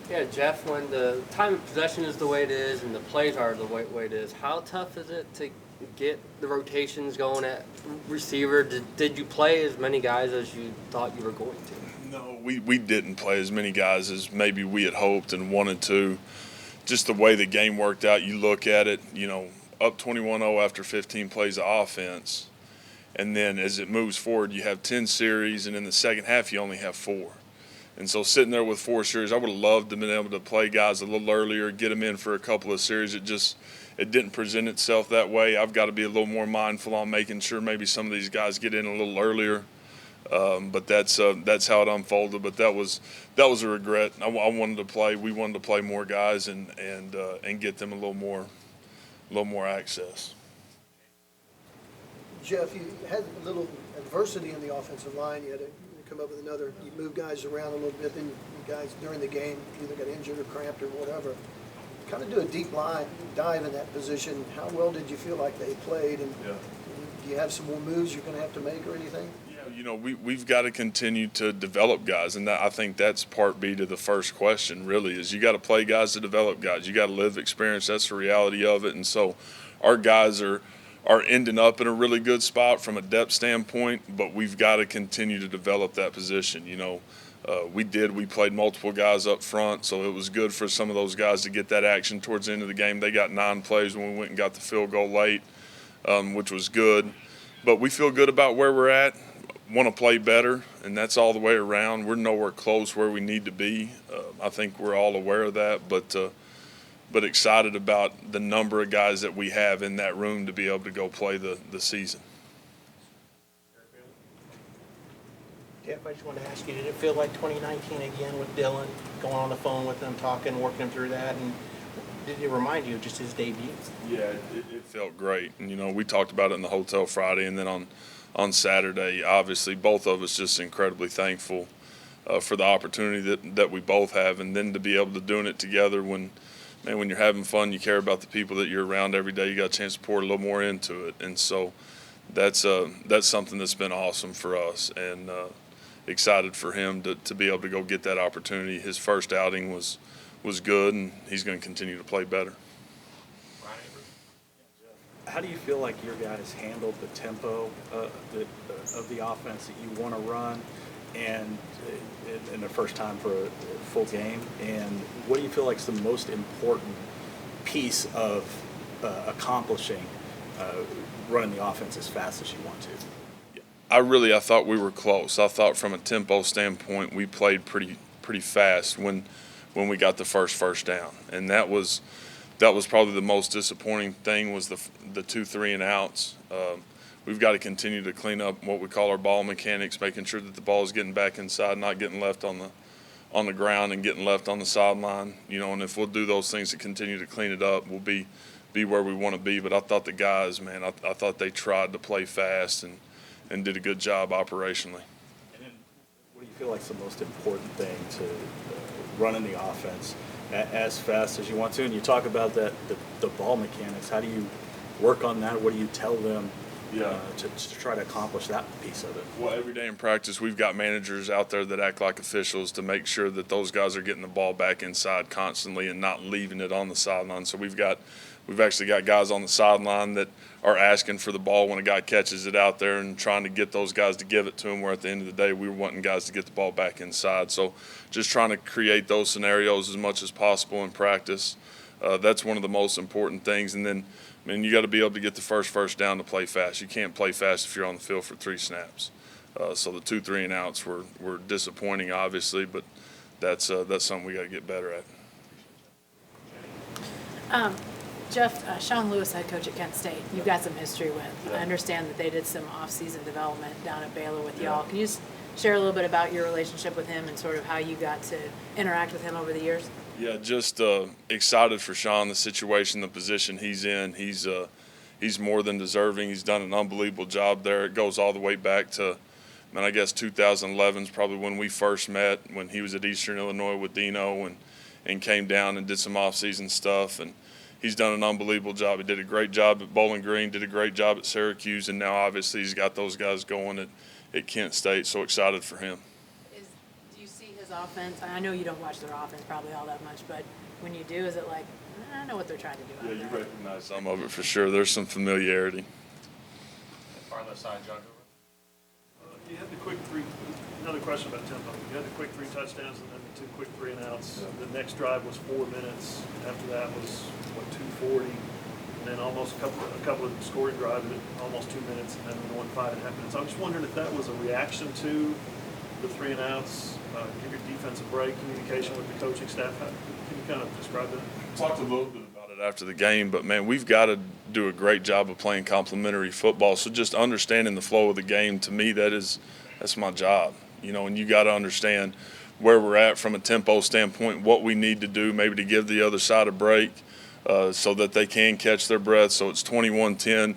Yeah, Jeff, when the time of possession is the way it is and the plays are the way it is, how tough is it to get the rotations going at receiver? Did you play as many guys as you thought you were going to? No, we didn't play as many guys as maybe we had hoped and wanted to. Just the way the game worked out, you look at it, up 21-0 after 15 plays of offense. And then as it moves forward, you have 10 series, and in the second half, you only have 4. And so sitting there with 4 series, I would have loved to have been able to play guys a little earlier, get them in for a couple of series. It didn't present itself that way. I've got to be a little more mindful on making sure maybe some of these guys get in a little earlier. But that's how it unfolded. But that was a regret. I wanted to play. We wanted to play more guys and get them a little more access. Jeff, you had a little adversity in the offensive line. You had to come up with another. You moved guys around a little bit. Then guys during the game either got injured or cramped or whatever. Kind of do a deep dive in that position. How well did you feel like they played? And do you have some more moves you're going to have to make or anything? Yeah, we've got to continue to develop guys, and I think that's part B to the first question. Really, is you got to play guys to develop guys. You got to live experience. That's the reality of it. And so, our guys are ending up in a really good spot from a depth standpoint, but we've got to continue to develop that position. We played multiple guys up front, so it was good for some of those guys to get that action towards the end of the game. They got 9 plays when we went and got the field goal late, which was good. But we feel good about where we're at, want to play better, and that's all the way around. We're nowhere close where we need to be. I think we're all aware of that, but excited about the number of guys that we have in that room to be able to go play the season. Jeff, I just wanted to ask you, did it feel like 2019 again with Dylan, going on the phone with him, talking, working him through that, and did it remind you of just his debut? Yeah, it felt great. And, we talked about it in the hotel Friday, and then on Saturday, obviously, both of us just incredibly thankful for the opportunity that we both have, and then to be able to doing it together when you're having fun, you care about the people that you're around every day. You got a chance to pour a little more into it, and so that's something that's been awesome for us, and excited for him to be able to go get that opportunity. His first outing was good, and he's going to continue to play better. How do you feel like your guys handled the tempo of the offense that you want to run, and in the first time for a full game? And what do you feel like is the most important piece of accomplishing running the offense as fast as you want to? I thought we were close. I thought from a tempo standpoint we played pretty fast when we got the first down, and that was probably the most disappointing thing was the 2 3 and outs. We've got to continue to clean up what we call our ball mechanics, making sure that the ball is getting back inside, not getting left on the ground and getting left on the sideline. And if we'll do those things to continue to clean it up, we'll be where we want to be. But I thought the guys, man, I thought they tried to play fast and did a good job operationally. And then what do you feel like is the most important thing to running the offense as fast as you want to? And you talk about the ball mechanics. How do you work on that? What do you tell them to try to accomplish that piece of it? Well, every day in practice, we've got managers out there that act like officials to make sure that those guys are getting the ball back inside constantly and not leaving it on the sideline. So we've actually got guys on the sideline that are asking for the ball when a guy catches it out there and trying to get those guys to give it to him, where at the end of the day we were wanting guys to get the ball back inside. So just trying to create those scenarios as much as possible in practice. That's one of the most important things. And then, you got to be able to get the first down to play fast. You can't play fast if you're on the field for 3 snaps. So the 2 3 and outs were disappointing, obviously, but that's something we got to get better at. Jeff, Sean Lewis, head coach at Kent State, you've got some history with. Yeah. I understand that they did some off-season development down at Baylor with y'all. Can you just share a little bit about your relationship with him and sort of how you got to interact with him over the years? Yeah, just excited for Sean, the situation, the position he's in. He's more than deserving. He's done an unbelievable job there. It goes all the way back to, I guess 2011 is probably when we first met, when he was at Eastern Illinois with Dino and came down and did some off-season stuff. And he's done an unbelievable job. He did a great job at Bowling Green, did a great job at Syracuse, and now obviously he's got those guys going at Kent State. So excited for him. Do you see his his offense? I know you don't watch their offense probably all that much, but when you do, is it like, I know what they're trying to do Yeah, out you there? recognize some of it for sure. There's some familiarity. Far left side, John. You had the quick three, another question about tempo. You had the quick 3 touchdowns and then the 2 quick 3 and outs. The next drive was 4 minutes. After that was, 2:40. And then almost a couple of scoring drives at almost 2 minutes, and then the 5.5 minutes. I'm just wondering if that was a reaction to the 3 and outs, give your defense a break, communication with the coaching staff. Can you kind of describe that? Talked a little bit about it after the game, but man, we've got to do a great job of playing complementary football. So just understanding the flow of the game, to me, that's my job. And you got to understand where we're at from a tempo standpoint, what we need to do maybe to give the other side a break so that they can catch their breath. So it's 21-10.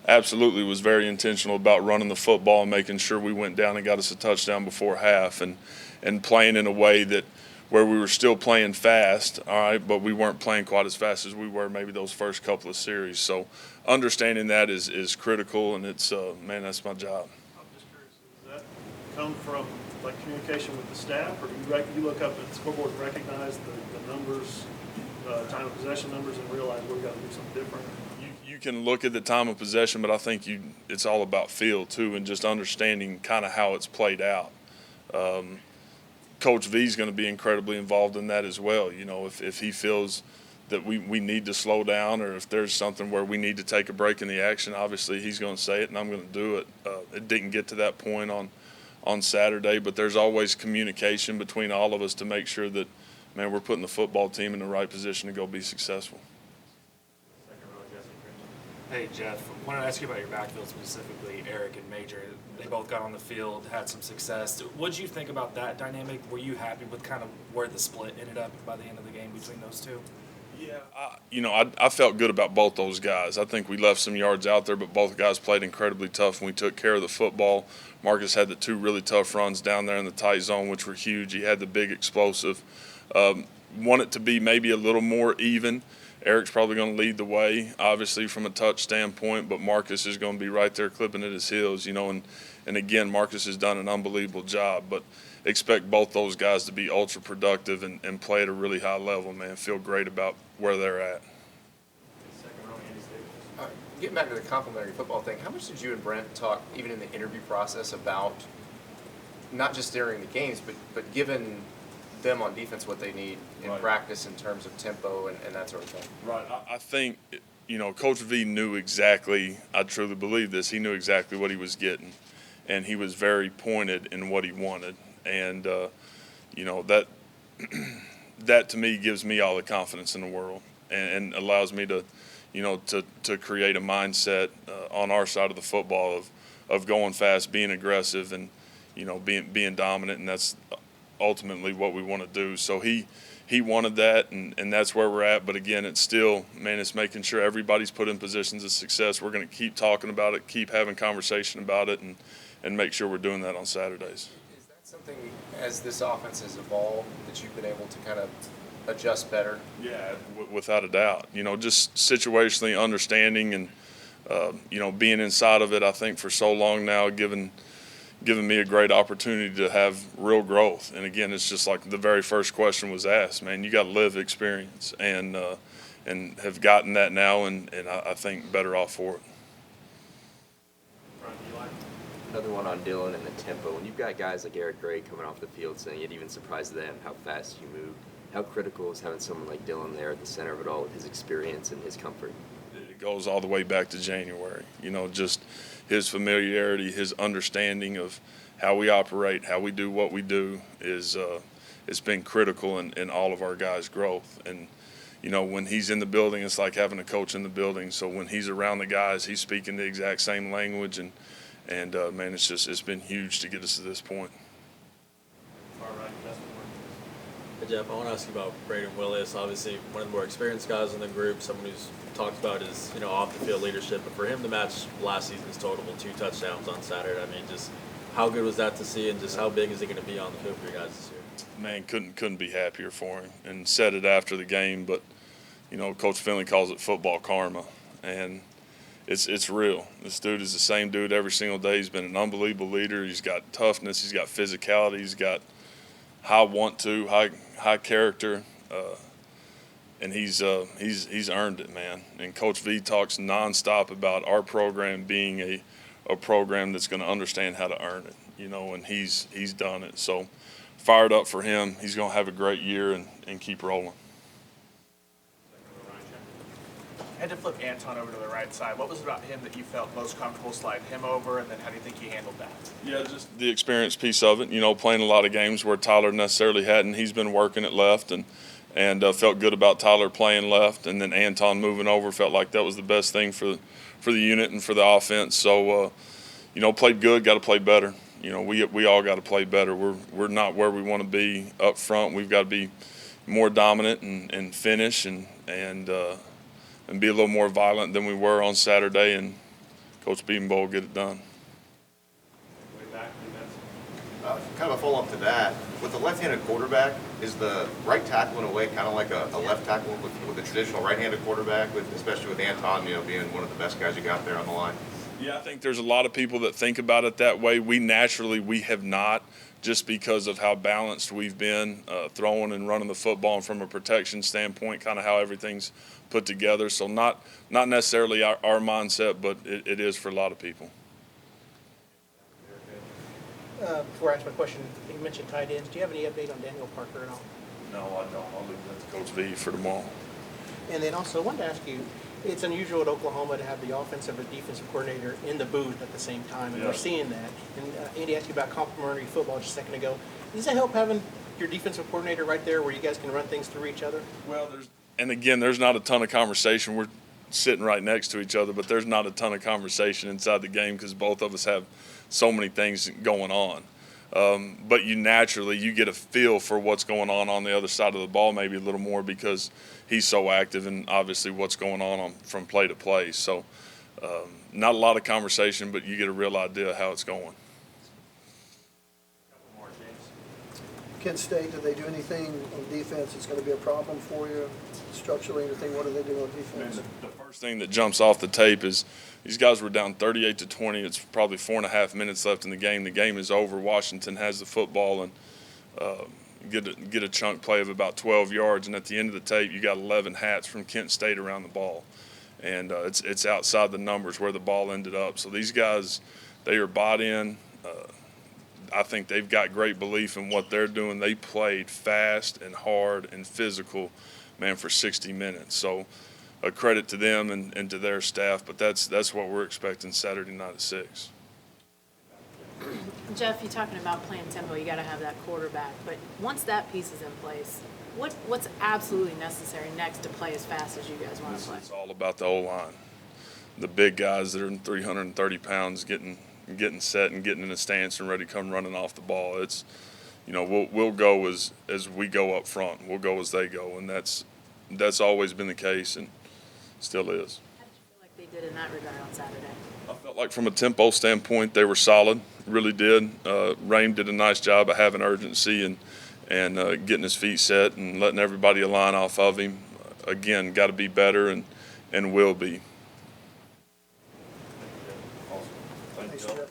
Absolutely was very intentional about running the football and making sure we went down and got us a touchdown before half and playing in a way that where we were still playing fast, all right, but we weren't playing quite as fast as we were maybe those first couple of series. So understanding that is critical, and it's, man, that's my job. I'm just curious, does that come from like communication with the staff, or do you look up at the scoreboard and recognize the numbers, time of possession numbers, and realize we've got to do something different? You can look at the time of possession, but I think it's all about feel too, and just understanding kind of how it's played out. Coach V is going to be incredibly involved in that as well. If he feels that we need to slow down, or if there's something where we need to take a break in the action, obviously he's going to say it, and I'm going to do it. It didn't get to that point on Saturday, but there's always communication between all of us to make sure that, man, we're putting the football team in the right position to go be successful. Hey, Jeff, I wanted to ask you about your backfield specifically, Eric and Major. They both got on the field, had some success. What did you think about that dynamic? Were you happy with kind of where the split ended up by the end of the game between those two? Yeah, I felt good about both those guys. I think we left some yards out there, but both guys played incredibly tough, and we took care of the football. Marcus had the 2 really tough runs down there in the tight zone, which were huge. He had the big explosive. Want it to be maybe a little more even. Eric's probably going to lead the way, obviously, from a touch standpoint, but Marcus is going to be right there clipping at his heels, and again, Marcus has done an unbelievable job, but expect both those guys to be ultra productive and play at a really high level, man. Feel great about where they're at. Getting back to the complimentary football thing, how much did you and Brent talk, even in the interview process, about not just during the games, but given them on defense what they need in practice in terms of tempo and that sort of thing? Right. I think, Coach V knew exactly, I truly believe this, he knew exactly what he was getting, and he was very pointed in what he wanted. And, that to me gives me all the confidence in the world and allows me to, to create a mindset on our side of the football of going fast, being aggressive, and, being dominant, and that's ultimately what we want to do. So he wanted that, and that's where we're at. But again, it's still, man, it's making sure everybody's put in positions of success. We're going to keep talking about it, keep having conversation about it, and make sure we're doing that on Saturdays. Is that something, as this offense has evolved, that you've been able to kind of adjust better? Yeah, without a doubt. Just situationally understanding and, being inside of it, I think, for so long now, giving me a great opportunity to have real growth. And again, it's just like the very first question was asked, man, you got to live experience, and have gotten that now, and I think better off for it. Another one on Dylan and the tempo. When you've got guys like Eric Gray coming off the field saying it even surprised them how fast you moved, how critical is having someone like Dylan there at the center of it all with his experience and his comfort? It goes all the way back to January. Just his familiarity, his understanding of how we operate, how we do what we do is it's been critical in all of our guys' growth. And when he's in the building, it's like having a coach in the building. So when he's around the guys, he's speaking the exact same language, and man, it's been huge to get us to this point. Hey Jeff, I want to ask you about Braden Willis. Obviously, one of the more experienced guys in the group, someone who's talked about his off the field leadership. But for him to match last season's total with 2 touchdowns on Saturday, I mean, just how good was that to see, and just how big is he going to be on the field for you guys this year? Man, couldn't be happier for him. And said it after the game, but Coach Finley calls it football karma, and it's real. This dude is the same dude every single day. He's been an unbelievable leader. He's got toughness. He's got physicality. He's got high want to, high character, and he's earned it, man. And Coach V talks nonstop about our program being a program that's going to understand how to earn it, and he's done it. So fired up for him. He's going to have a great year and keep rolling. I had to flip Anton over to the right side. What was it about him that you felt most comfortable sliding him over, and then how do you think he handled that? Yeah, just the experience piece of it. Playing a lot of games where Tyler necessarily hadn't. He's been working at left and felt good about Tyler playing left, and then Anton moving over. Felt like that was the best thing for the unit and for the offense. So, played good. Got to play better. We all got to play better. We're not where we want to be up front. We've got to be more dominant and finish and be a little more violent than we were on Saturday, and Coach Beatonbowl get it done. Kind of a follow-up to that, with the left-handed quarterback, is the right tackle in a way kind of like a left tackle with the traditional right-handed quarterback, especially with Anton, being one of the best guys you got there on the line? Yeah, I think there's a lot of people that think about it that way. We have not, just because of how balanced we've been throwing and running the football, and from a protection standpoint, kind of how everything's put together. So not necessarily our mindset, but it is for a lot of people. Before I ask my question, you mentioned tight ends. Do you have any update on Daniel Parker at all? No, I don't. I'll leave that to Coach V for tomorrow. And then also, I wanted to ask you, it's unusual at Oklahoma to have the offensive and defensive coordinator in the booth at the same time, and we're seeing that. And Andy asked you about complementary football just a second ago. Does it help having your defensive coordinator right there where you guys can run things through each other? Well, there's not a ton of conversation. We're sitting right next to each other, but there's not a ton of conversation inside the game because both of us have so many things going on. But you get a feel for what's going on the other side of the ball maybe a little more because he's so active and obviously what's going on from play to play. So not a lot of conversation, but you get a real idea of how it's going. Kent State, do they do anything on defense that's going to be a problem for you? Structurally, anything? What do they do on defense? The first thing that jumps off the tape is these guys were down 38-20. It's probably 4.5 minutes left in the game. The game is over. Washington has the football and get a chunk play of about 12 yards. And at the end of the tape, you got 11 hats from Kent State around the ball. And it's outside the numbers where the ball ended up. So these guys, they are bought in. I think they've got great belief in what they're doing. They played fast and hard and physical, man, for 60 minutes. So a credit to them and to their staff, but that's what we're expecting Saturday night at 6. Jeff, you're talking about playing tempo. You got to have that quarterback. But once that piece is in place, what's absolutely necessary next to play as fast as you guys want to play? It's all about the O-line. The big guys that are 330 pounds getting set and getting in a stance and ready to come running off the ball. It's, we'll go as we go up front. We'll go as they go, and that's always been the case and still is. How did you feel like they did in that regard on Saturday? I felt like from a tempo standpoint, they were solid, really did. Raym did a nice job of having urgency and getting his feet set and letting everybody align off of him. Again, got to be better and will be. Thanks, Jeff.